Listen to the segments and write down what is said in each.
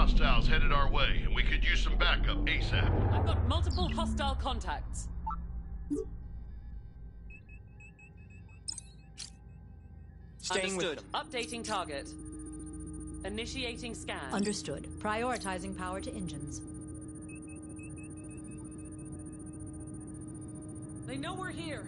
hostiles headed our way, and we could use some backup ASAP. I've got multiple hostile contacts. Staying Understood. with them. Updating target. Initiating scan. Understood. Prioritizing power to engines. They know we're here.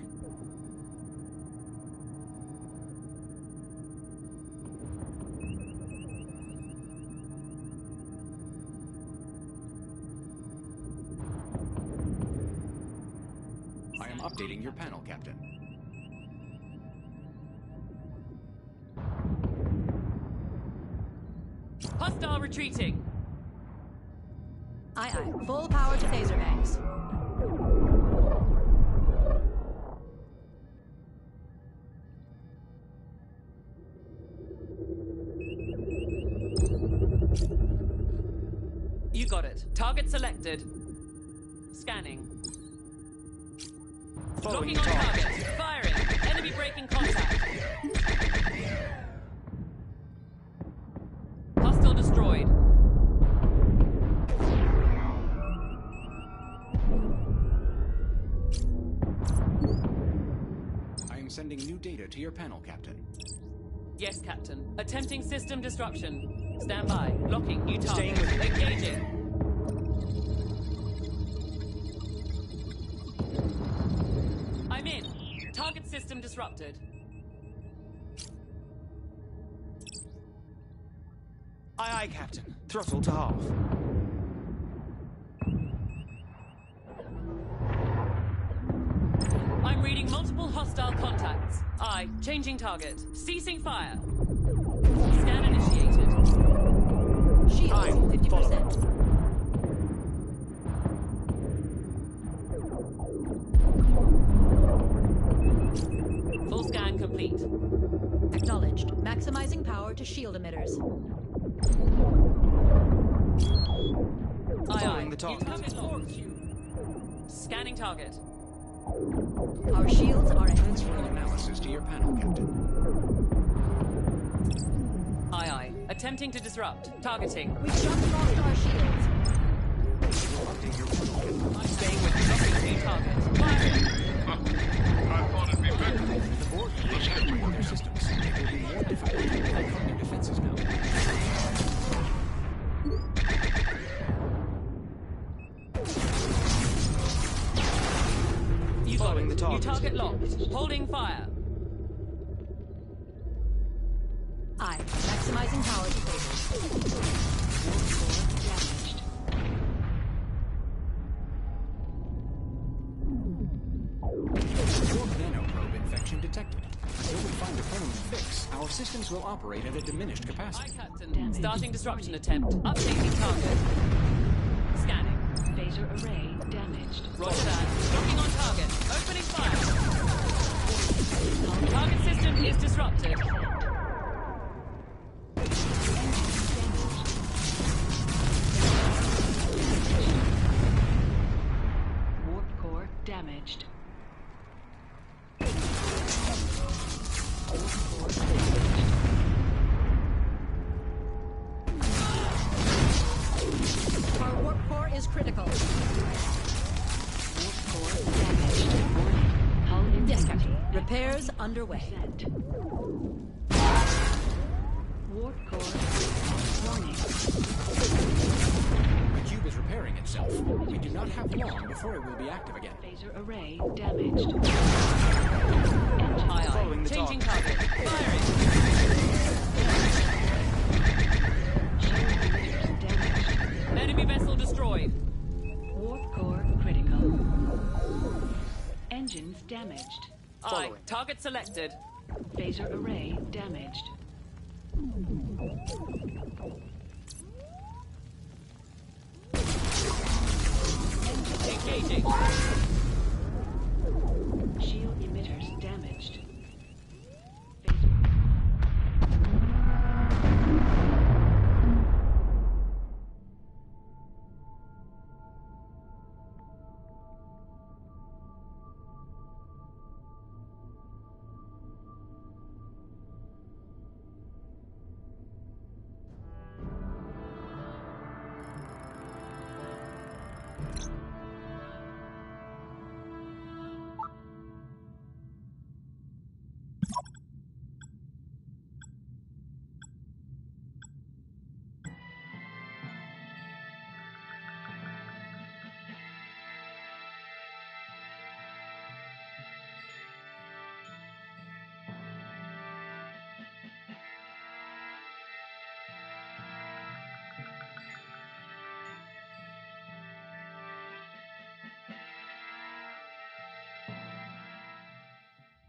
I am updating your panel, Captain. Hostile retreating. Aye, aye. Full power to phaser banks. You got it. Target selected. Scanning. Following Locking on target. target. Firing. Enemy breaking contact. Hostile destroyed. I am sending new data to your panel, Captain. Yes, Captain. Attempting system disruption. Stand by. Locking new target. Staying with me. Engaging. I'm in. Target system disrupted. Aye, aye, Captain. Throttle to half. I'm reading multiple hostile contacts. I. Changing target. Ceasing fire. Scan initiated. Shields, Aye, 50%. Full scan complete. Acknowledged. Maximizing power to shield emitters. Aye, Following aye. the target. Incoming log queue. Scanning target. Our shields are at Transferring analysis to your panel, Captain. Aye, aye. Attempting to disrupt. Targeting. We just lost our shields. We'll update your panel, Captain. I'm staying with locking new target. Firing. I thought it'd be better. The board is activating their systems. It will be more difficult to overcome their defenses now. You got Following it. the target. New target locked. Holding fire. Aye. Maximizing power to phasers. Warp nanoprobe infection detected. Until we find a permanent fix, our systems will operate at a diminished Aye, capacity. Captain. Starting disruption attempt. Updating target. Scanning. Phaser array damaged. Roger that. Locking on target. Opening fire. Target system is disrupted. Warp core damaged. Our warp core is critical. Warp core damaged. Warning. Hull Yes, integrity. Captain. Repairs underway. Percent. Warp core. Warning. The cube is repairing itself. We do not have long before it will be active again. Phaser array damaged. Aye, Following aye. the Changing target. target. Firing. Shield emitters damaged. Enemy vessel destroyed. Warp core critical. Engines damaged. Aye. Following. Target selected. Phaser array damaged. Engaging. Shield emitters damaged. Phaser.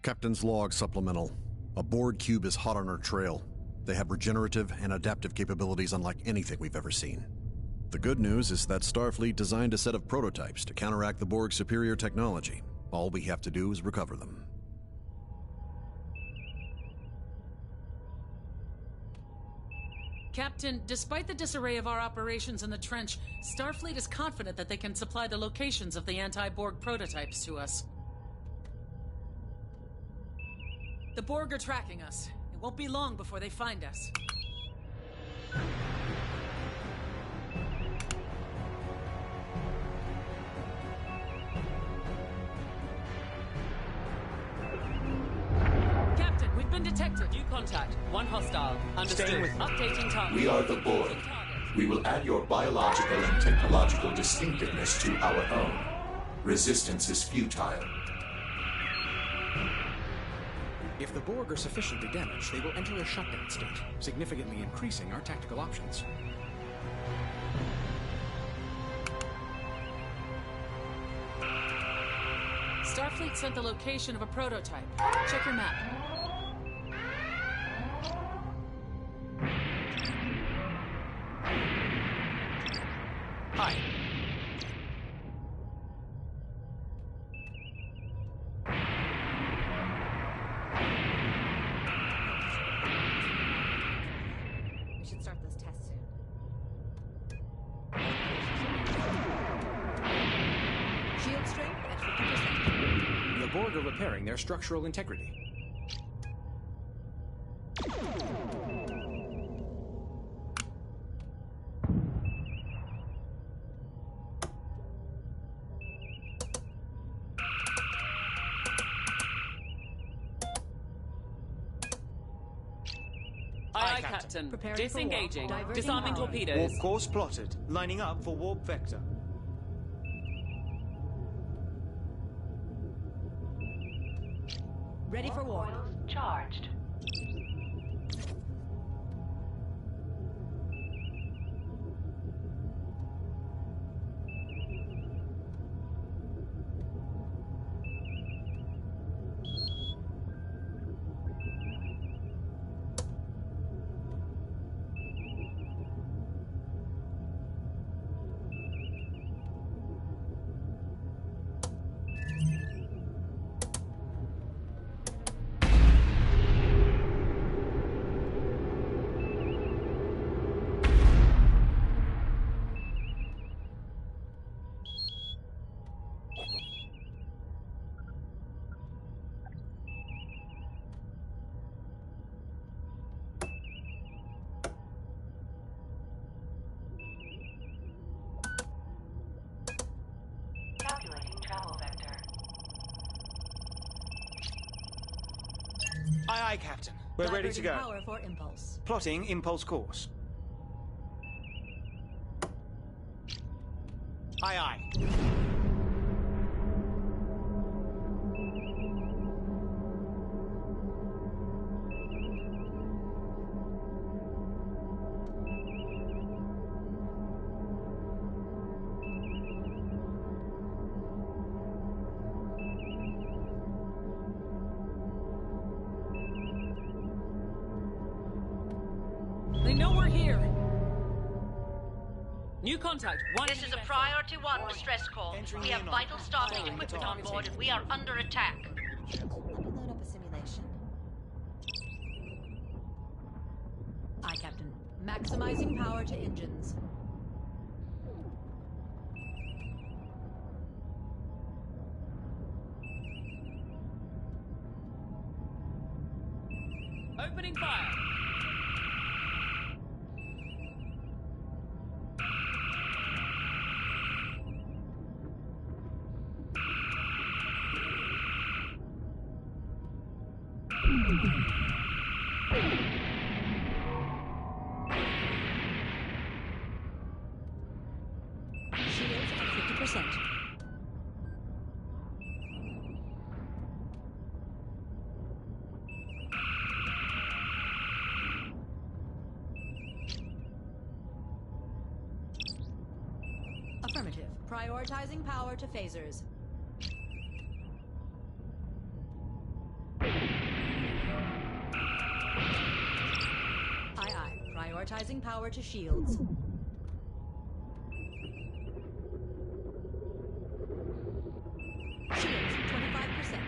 Captain's log supplemental. A Borg cube is hot on our trail. They have regenerative and adaptive capabilities unlike anything we've ever seen. The good news is that Starfleet designed a set of prototypes to counteract the Borg's superior technology. All we have to do is recover them. Captain, despite the disarray of our operations in the trench, Starfleet is confident that they can supply the locations of the anti-Borg prototypes to us. The Borg are tracking us. It won't be long before they find us. Captain, we've been detected. New contact. One hostile. Understood. Staying with me. Updating target. We are the Borg. We will add your biological and technological distinctiveness to our own. Resistance is futile. If the Borg are sufficiently damaged, they will enter a shutdown state, significantly increasing our tactical options. Starfleet sent the location of a prototype. Check your map. Hi. We should start this test soon. Shield strength at 50%. The Borg are repairing their structural integrity. Aye, Captain. Preparing for Disengaging. warp. Diverting Disarming power. torpedoes. Warp course plotted. Lining up for warp vector. Ready for warp. Coils charged. Calculating travel vector. Aye, Captain. We're ready to Diverting go. Power for impulse. Plotting impulse course. Aye. They know we're here. New contact. One This is a Priority 1 distress call. Entering We have in on vital Starfleet following equipment the on target board team. and we are under attack. Let me load up a simulation. Aye, Captain. Maximizing power to engines. Opening fire. Shields at 50%. Affirmative. Prioritizing power to phasers. Prioritizing power to shields. Shields, 25%.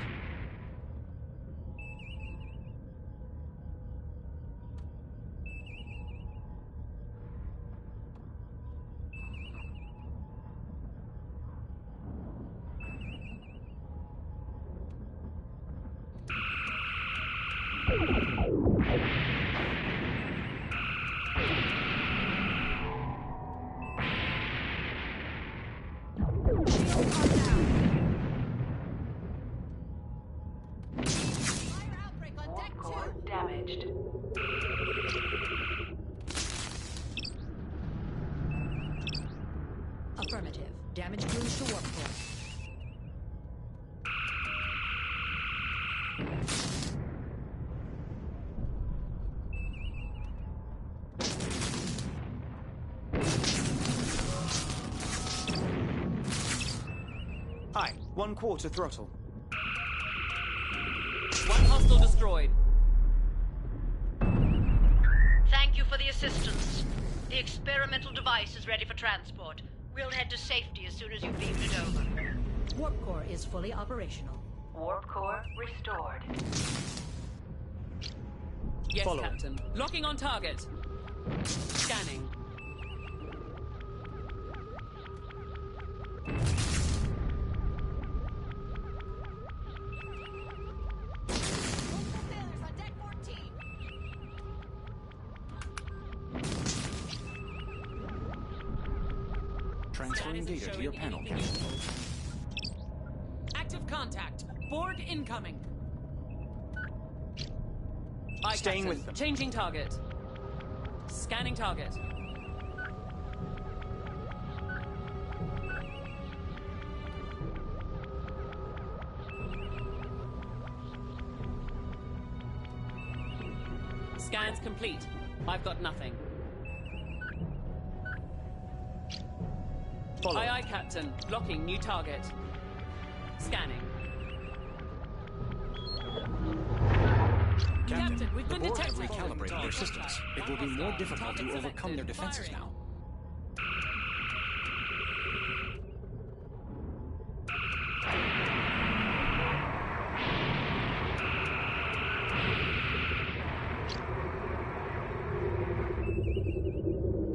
Warp core damaged. Affirmative. Damage cruise to warp core. Aye, 1/4 throttle. One hostile destroyed. Thank you for the assistance. The experimental device is ready for transport. We'll head to safety as soon as you've beamed it over. Warp core is fully operational. Warp core restored. Yes, Follow. Captain. Locking on target. Scanning. Transferring data to your panel, Captain. Active contact. Borg incoming. Aye, Staying Captain. with them. Changing target. Scanning target. Scans complete. I've got nothing. Follow. Aye, aye, Captain. Blocking new target. Scanning. Captain, we've the been Borg have detected. recalibrated their systems. It will be more difficult to overcome their defenses now.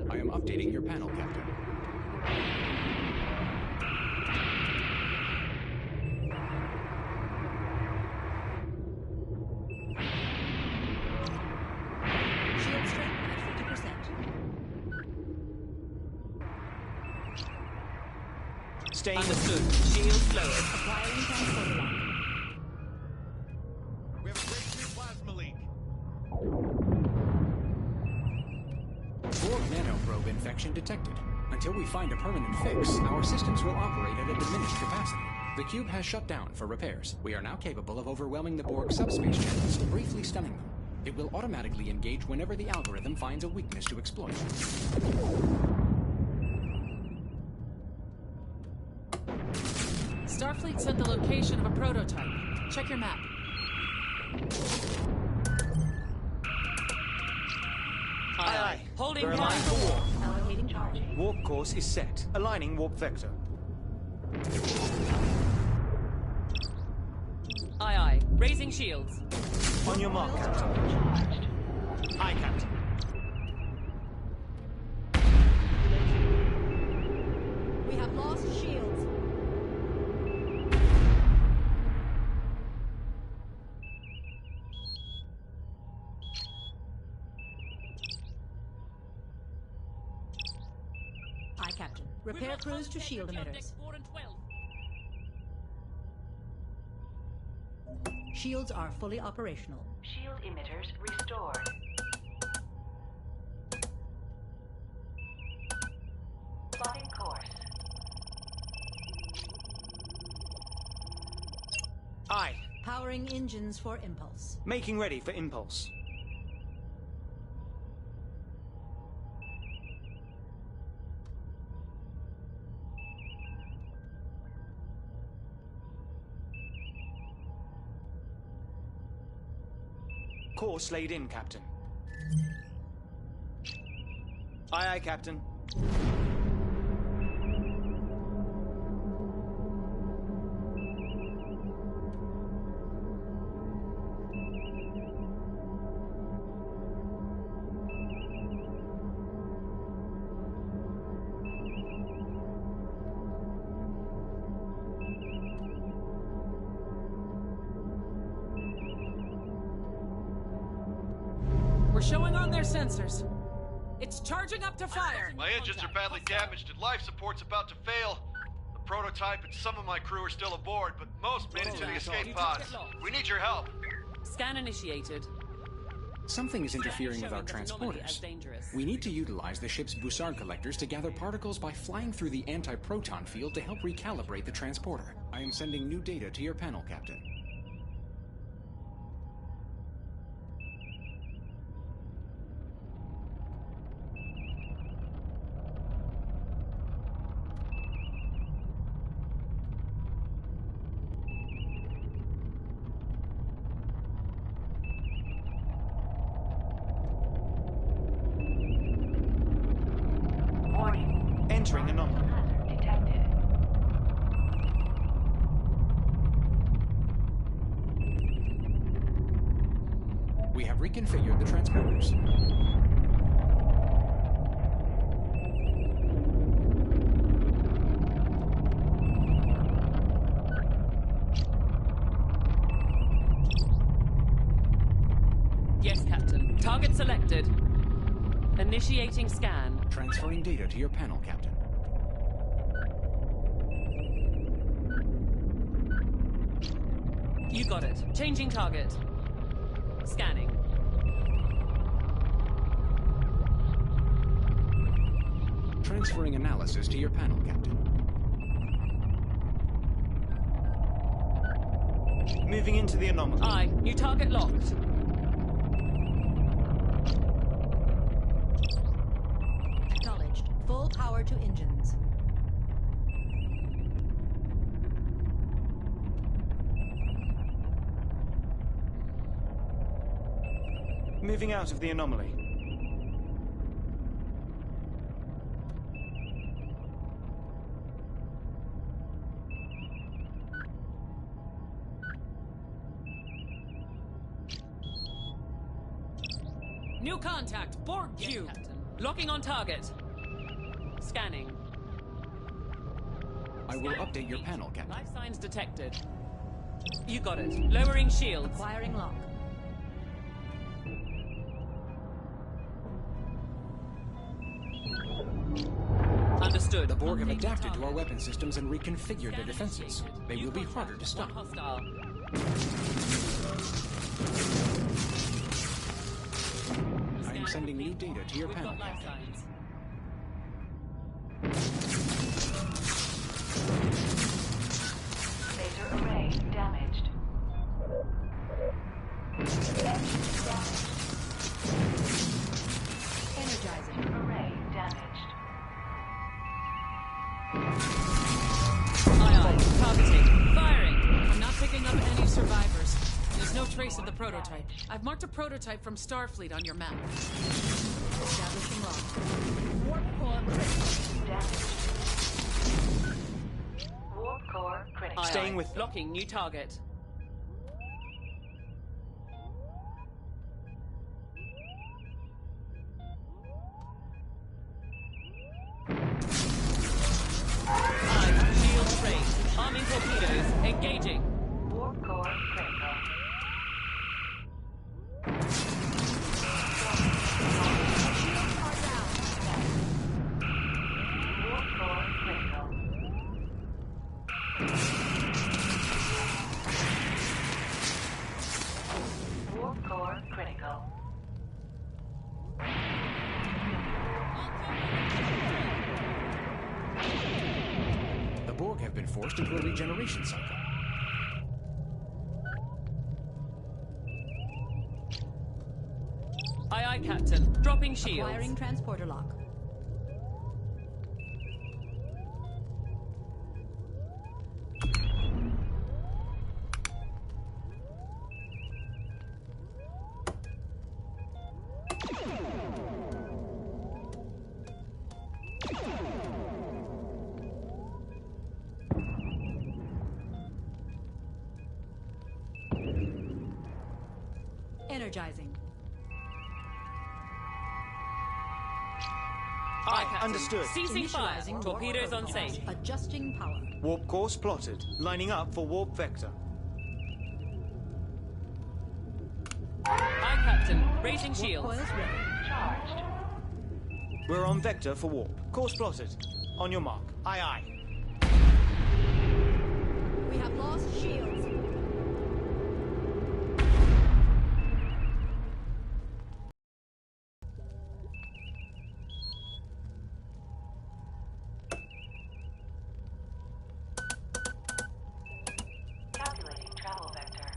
I am updating your panel, Captain. Shield strength at 50%. Staying with Understood. Shield lowered. Acquiring transporter lock. We have a breakthrough plasma leak. Borg nanoprobe infection detected. Until we find a permanent fix, our systems will operate at a diminished capacity. The cube has shut down for repairs. We are now capable of overwhelming the Borg subspace channels, briefly stunning them. It will automatically engage whenever the algorithm finds a weakness to exploit. Starfleet sent the location of a prototype. Check your map. Aye, aye. Holding We're point aligned for warp. Allocating power. Warp course is set. Aligning warp vector. Aye, aye. Raising shields. On your mark, Captain. Aye, Captain. We have lost shields. Aye, Captain. Repair crews to shield emitters. 4 and 12. Shields are fully operational. Shield emitters restored. Plotting course. Aye. Powering engines for impulse. Making ready for impulse. Course laid in, Captain. Aye, aye, Captain. We're showing on their sensors. It's charging up to fire. My engines are badly damaged and life support's about to fail. The prototype and some of my crew are still aboard, but most made it to the escape pods. We need your help. Scan initiated. Something is interfering with our Showing this anomaly as transporters. dangerous. We need to utilize the ship's Bussard collectors to gather particles by flying through the anti-proton field to help recalibrate the transporter. I am sending new data to your panel, Captain. Warning. Entering anomaly. Hazard detected. We have reconfigured the transporters. Yes, Captain. Target selected. Initiating scan. Transferring data to your panel, Captain. You got it. Changing target. Scanning. Transferring analysis to your panel, Captain. Moving into the anomaly. Aye. New target locked. Acknowledged. Full power to engines. Moving out of the anomaly. New contact. Borg Yes, cube. Captain. Locking on target. Scanning. I will update your panel, Captain. Life signs detected. You got it. Lowering shields. Acquiring lock. Understood. The Borg have Updating adapted to our target. weapon systems and reconfigured their Scan defenses. initiated. They New will be contact. harder to stop. One hostile. I am sending new data to your We've panel, got life Captain. signs. Laser array damaged. Energizing. Array damaged. Aye, aye. Targeting. Firing. I'm not picking up any survivors. There's no trace of the prototype. I've marked a prototype from Starfleet on your map. Establishing lock. Warp core Damaged. Warp core critical. Aye, Staying aye. with- Locking new target. Aye. Shields raised. Arming torpedoes. Engaging. Warp core critical. Warp core critical. Warp core critical. The Borg have been forced into a regeneration cycle. Aye, aye, Captain. Dropping shields. Acquiring transporter lock. Energizing. Aye, understood. Ceasing fire. Initializing Torpedoes on safe. Adjusting power. Warp course plotted. Lining up for warp vector. Aye, Captain. Raising shields. Coils ready. Charged. We're on vector for warp. Course plotted. On your mark. Aye, aye. We have lost shields. Calculating travel vector.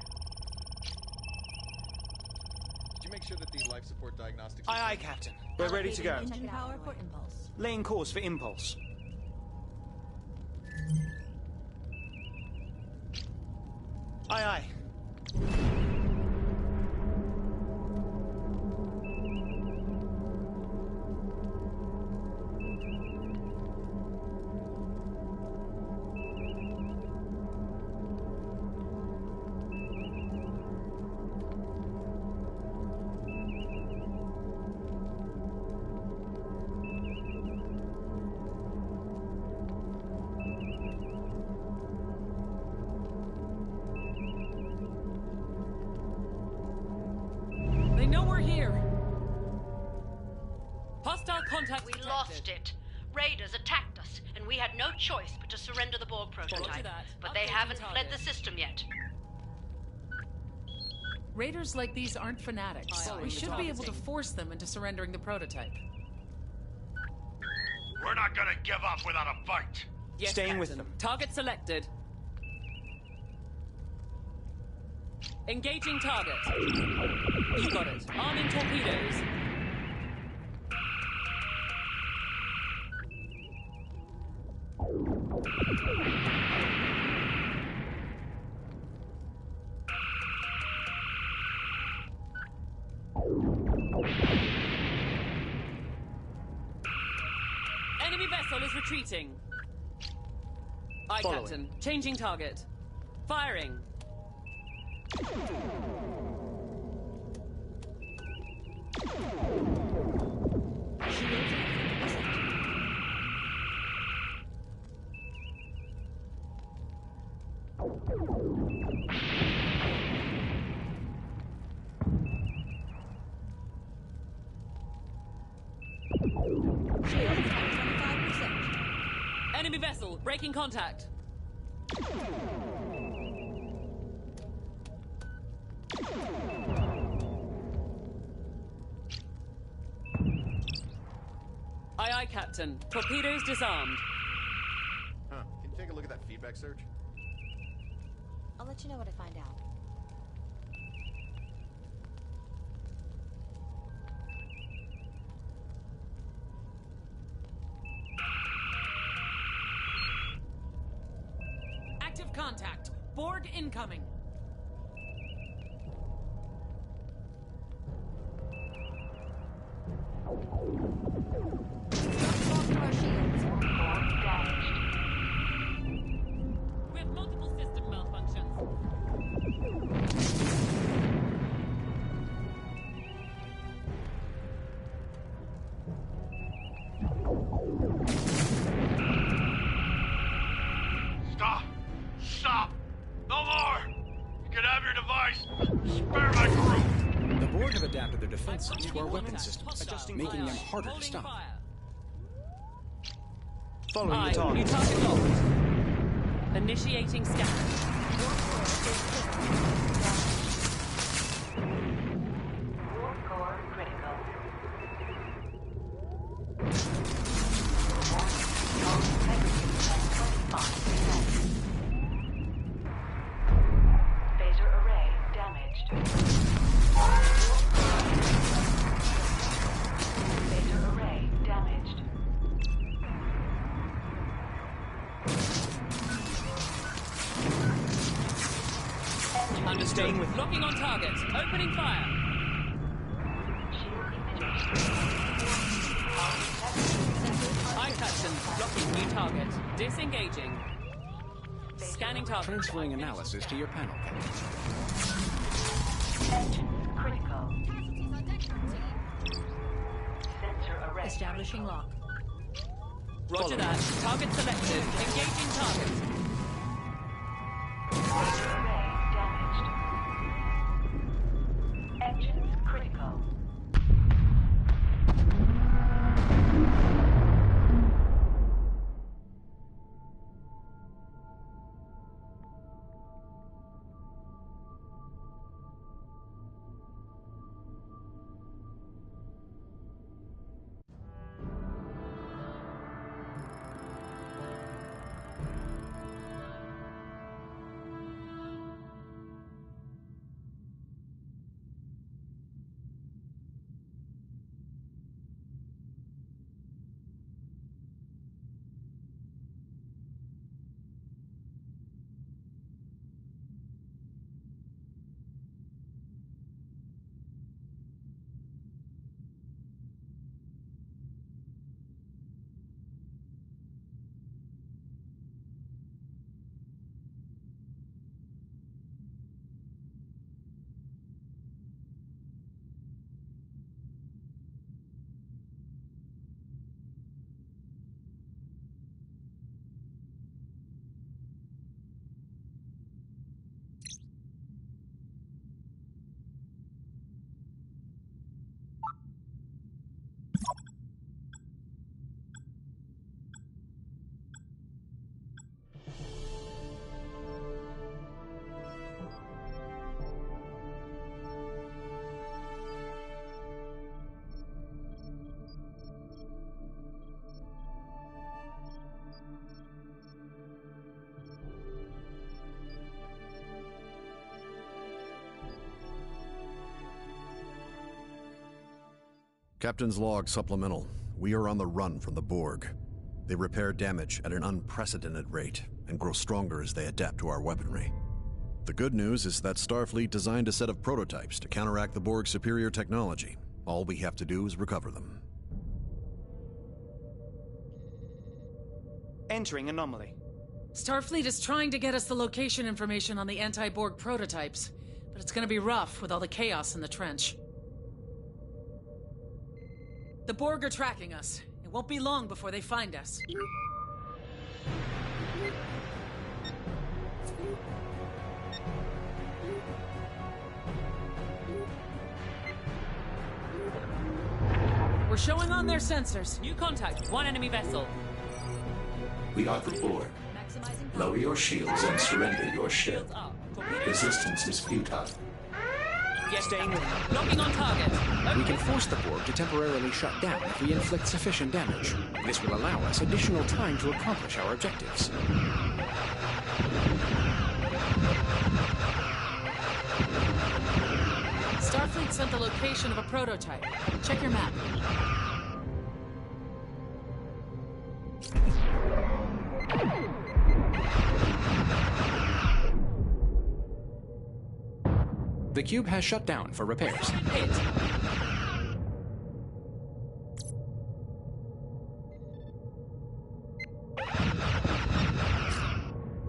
Did you make sure that the life support diagnostics... Aye, aye, Captain. We're ready to go. Engine power for impulse. Laying course for impulse. Aye, aye. They know we're here. Hostile contact We detected. lost it. Raiders attacked us, and we had no choice but to surrender the Borg prototype. that. But they Updating haven't fled target. the system yet. Raiders like these aren't fanatics. Aye, aye. We should be able to Targeting. force them into surrendering the prototype. We're not gonna give up without a fight. Yes, Staying with Captain. them. Target selected. Engaging target. You got it. Arming torpedoes. Enemy vessel is retreating. Aye, Following. Captain. Changing target. Firing. Shields at 50%. Shields at 25%. Enemy vessel breaking contact. Aye, aye, Captain. Torpedoes disarmed. Huh. Can you take a look at that feedback search? I'll let you know what I find out. Active contact. Borg incoming. Talk to our shields. Core damaged. We have multiple system malfunctions. Stop! Stop! No more! You can have your device! Spare my crew! The Borg have adapted their defenses to our weapon systems, Hostile. making them Fire. harder to Holding stop. fire. Following Aye, the new target. target locked. Initiating scan. Warp core critical. Phaser array damaged. Phaser array damaged. Understood. Staying with- Locking on target. Opening fire. Shield emitters. Aye, Captain. Locking new target. Disengaging. Scanning target. Transferring analysis to your panel, Captain. Engine critical. Establishing lock. Roger that. Target selected. Engaging target. Array damaged. Engines critical. Captain's log supplemental. We are on the run from the Borg. They repair damage at an unprecedented rate and grow stronger as they adapt to our weaponry. The good news is that Starfleet designed a set of prototypes to counteract the Borg's superior technology. All we have to do is recover them. Entering anomaly. Starfleet is trying to get us the location information on the anti-Borg prototypes, but it's gonna be rough with all the chaos in the trench. The Borg are tracking us. It won't be long before they find us. We're showing on their sensors. New contact. One enemy vessel. We are the Borg. Lower your shields and surrender your ship. Shields up. Torpedoes. Resistance is futile. Yes, staying with me. Locking on target. Okay. We can force the Borg to temporarily shut down if we inflict sufficient damage. This will allow us additional time to accomplish our objectives. Starfleet sent the location of a prototype. Check your map. The cube has shut down for repairs. Hit.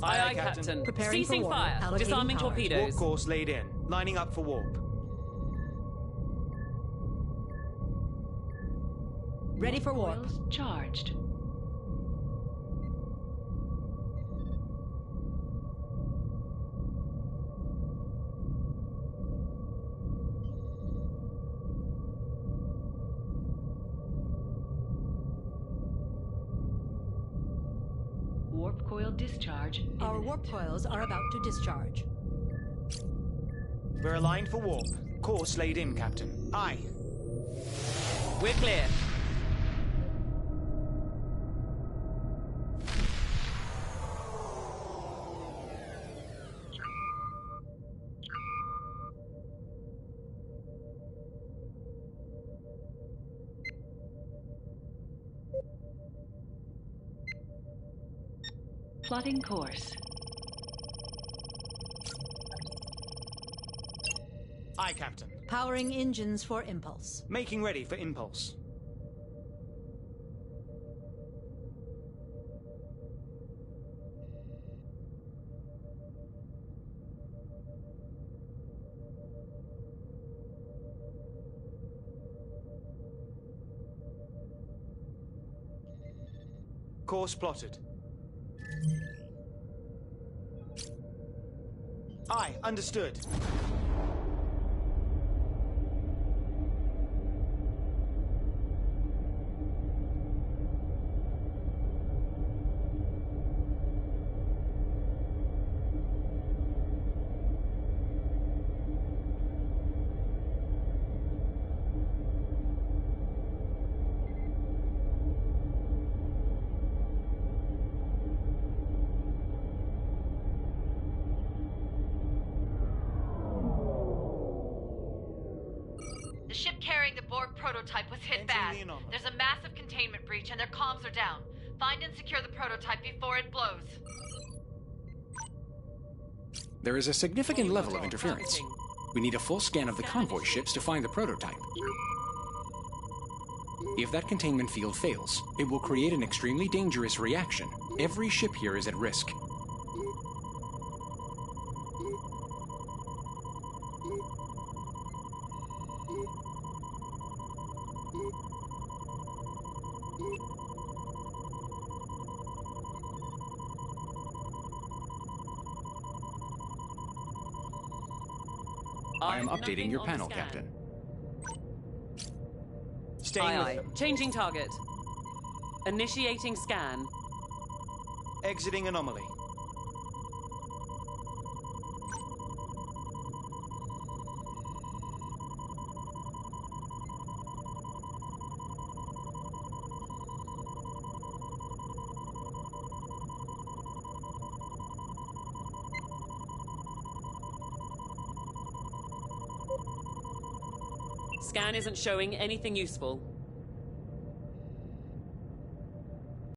Aye, Captain. Preparing for Ceasing warp. fire. Allocating Disarming power. torpedoes. Warp course laid in. Lining up for warp. Ready for warp. Coils charged. Warp coil discharge. Our imminent. warp coils are about to discharge. We're aligned for warp. Course laid in, Captain. Aye. We're clear. Plotting course. Aye, Captain. Powering engines for impulse. Making ready for impulse. Course plotted. Aye, understood. The ship carrying the Borg prototype was hit bad. There's a massive containment breach and their comms are down. Find and secure the prototype before it blows. There is a significant level of interference. We need a full scan of the convoy ships to find the prototype. If that containment field fails, it will create an extremely dangerous reaction. Every ship here is at risk. I am updating your panel, Captain. Staying with them. Changing target. Initiating scan. Exiting anomaly. Scan isn't showing anything useful.